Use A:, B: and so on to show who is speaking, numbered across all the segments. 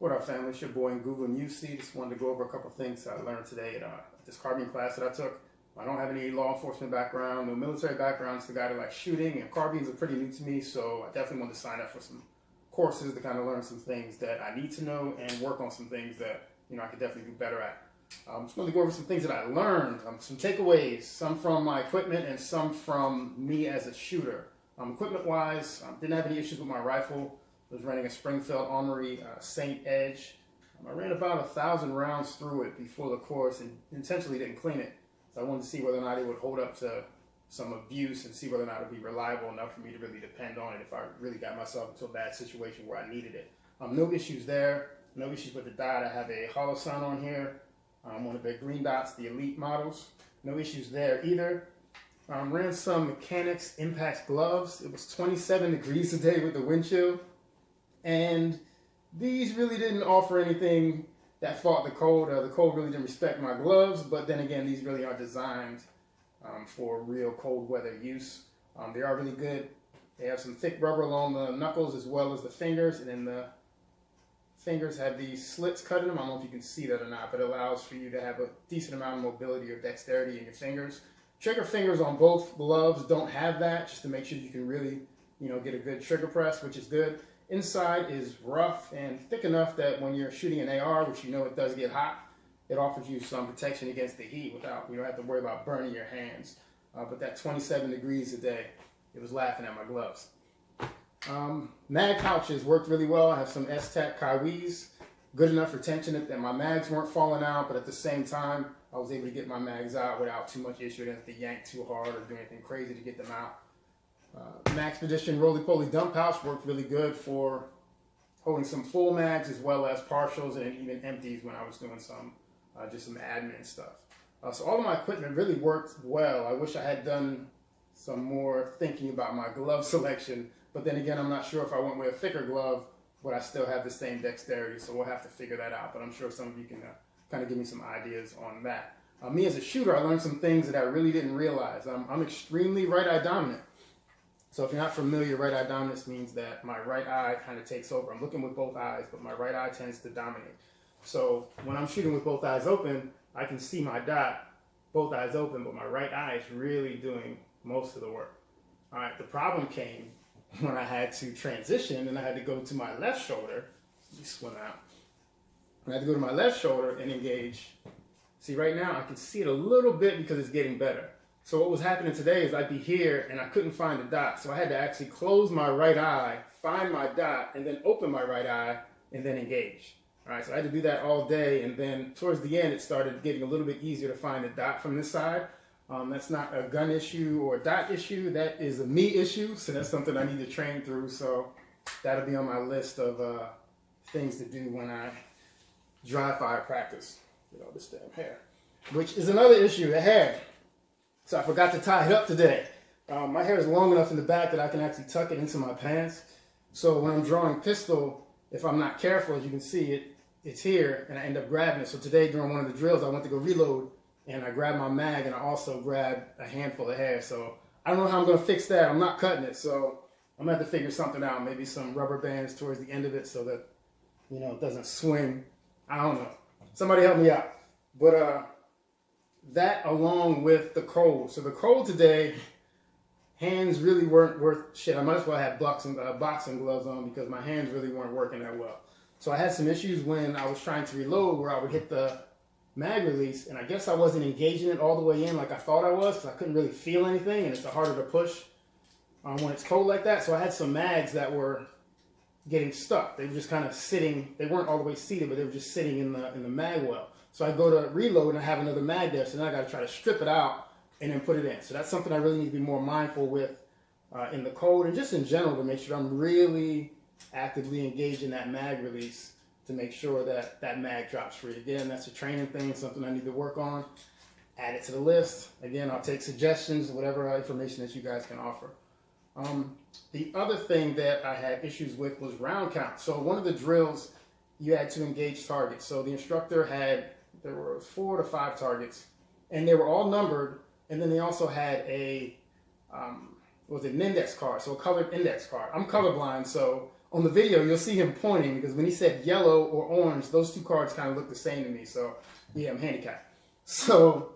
A: What up, family? It's your boy in Google and UC. Just wanted to go over a couple things I learned today at this carbine class that I took. I don't have any law enforcement background, no military background. It's the guy that likes shooting, and carbines are pretty new to me, so I definitely wanted to sign up for some courses to kind of learn some things that I need to know and work on some things that I could definitely do better at. I'm just going to go over some things that I learned, some takeaways, some from my equipment and some from me as a shooter. Equipment-wise, didn't have any issues with my rifle. I was running a Springfield Armory Saint Edge. I ran about 1,000 rounds through it before the course and intentionally didn't clean it. So I wanted to see whether or not it would hold up to some abuse and see whether or not it would be reliable enough for me to really depend on it if I really got myself into a bad situation where I needed it. No issues there. No issues with the dot. I have a hollow sun on here. One of the green dots, the Elite models. No issues there either. Ran some Mechanics Impact gloves. It was 27 degrees today with the wind chill. And these really didn't offer anything that fought the cold. The cold really didn't respect my gloves, but then again, these really are designed for real cold weather use. They are really good. They have some thick rubber along the knuckles as well as the fingers, and then the fingers have these slits cut in them. I don't know if you can see that or not, but it allows for you to have a decent amount of mobility or dexterity in your fingers. Trigger fingers on both gloves don't have that, just to make sure you can really, get a good trigger press, which is good. Inside is rough and thick enough that when you're shooting an AR, which it does get hot, it offers you some protection against the heat without, you don't have to worry about burning your hands. But that 27 degrees a day, it was laughing at my gloves. Mag pouches worked really well. I have some S-Tech Kaiwis, good enough retention that my mags weren't falling out, but at the same time, I was able to get my mags out without too much issue. I didn't have to yank too hard or do anything crazy to get them out. Maxpedition roly-poly dump pouch worked really good for holding some full mags as well as partials and even empties when I was doing just some admin stuff. So all of my equipment really worked well. I wish I had done some more thinking about my glove selection, but then again, I'm not sure if I went with a thicker glove, would I still have the same dexterity, so we'll have to figure that out, but I'm sure some of you can kind of give me some ideas on that. Me as a shooter, I learned some things that I really didn't realize. I'm extremely right-eye dominant. So if you're not familiar, right-eye dominance means that my right eye kind of takes over. I'm looking with both eyes, but my right eye tends to dominate. So when I'm shooting with both eyes open, I can see my dot, both eyes open, but my right eye is really doing most of the work. All right, the problem came when I had to transition and I had to go to my left shoulder. Let me swim out. I had to go to my left shoulder and engage. See, right now I can see it a little bit because it's getting better. So what was happening today is I'd be here and I couldn't find the dot. So I had to actually close my right eye, find my dot, and then open my right eye and then engage. All right, so I had to do that all day. And then towards the end, it started getting a little bit easier to find the dot from this side. That's not a gun issue or a dot issue. That is a me issue. So that's something I need to train through. So that'll be on my list of things to do when I dry fire practice. Get all this damn hair, which is another issue, the hair. So I forgot to tie it up today. My hair is long enough in the back that I can actually tuck it into my pants. So when I'm drawing pistol, if I'm not careful, as you can see, it's here, and I end up grabbing it. So today during one of the drills, I went to go reload, and I grabbed my mag, and I also grabbed a handful of hair. So I don't know how I'm going to fix that. I'm not cutting it, so I'm going to have to figure something out. Maybe some rubber bands towards the end of it so that, it doesn't swing. I don't know. Somebody help me out. But, that along with the cold. So the cold today, hands really weren't worth shit. I might as well have boxing gloves on because my hands really weren't working that well. So I had some issues when I was trying to reload where I would hit the mag release, and I guess I wasn't engaging it all the way in like I thought I was because I couldn't really feel anything, and it's harder to push when it's cold like that. So I had some mags that were getting stuck. They were just kind of sitting. They weren't all the way seated, but they were just sitting in the mag well. So I go to reload and I have another mag there, so now I got to try to strip it out and then put it in. So that's something I really need to be more mindful with in the cold and just in general to make sure I'm really actively engaged in that mag release to make sure that that mag drops free. Again, that's a training thing, something I need to work on. Add it to the list. Again, I'll take suggestions, whatever information that you guys can offer. The other thing that I had issues with was round count. So one of the drills, you had to engage targets. So the instructor there were 4 to 5 targets, and they were all numbered, and then they also had an index card, so a colored index card. I'm colorblind, so on the video, you'll see him pointing because when he said yellow or orange, those two cards kind of look the same to me. So yeah, I'm handicapped. So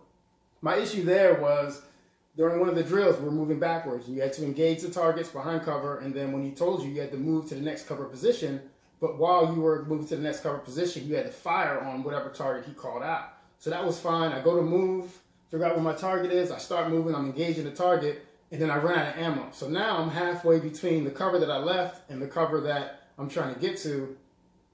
A: my issue there was during one of the drills, we're moving backwards. You had to engage the targets behind cover, and then when he told you, you had to move to the next cover position. But while you were moving to the next cover position, you had to fire on whatever target he called out. So that was fine. I go to move, figure out where my target is. I start moving. I'm engaging the target, and then I run out of ammo. So now I'm halfway between the cover that I left and the cover that I'm trying to get to.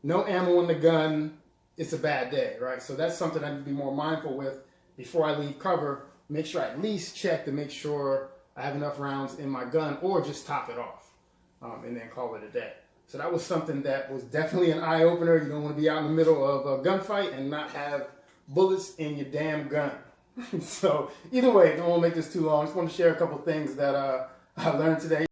A: No ammo in the gun. It's a bad day, right? So that's something I need to be more mindful with before I leave cover. Make sure I at least check to make sure I have enough rounds in my gun, or just top it off and then call it a day. So that was something that was definitely an eye-opener. You don't want to be out in the middle of a gunfight and not have bullets in your damn gun. So either way, I don't want to make this too long. I just want to share a couple things that I learned today.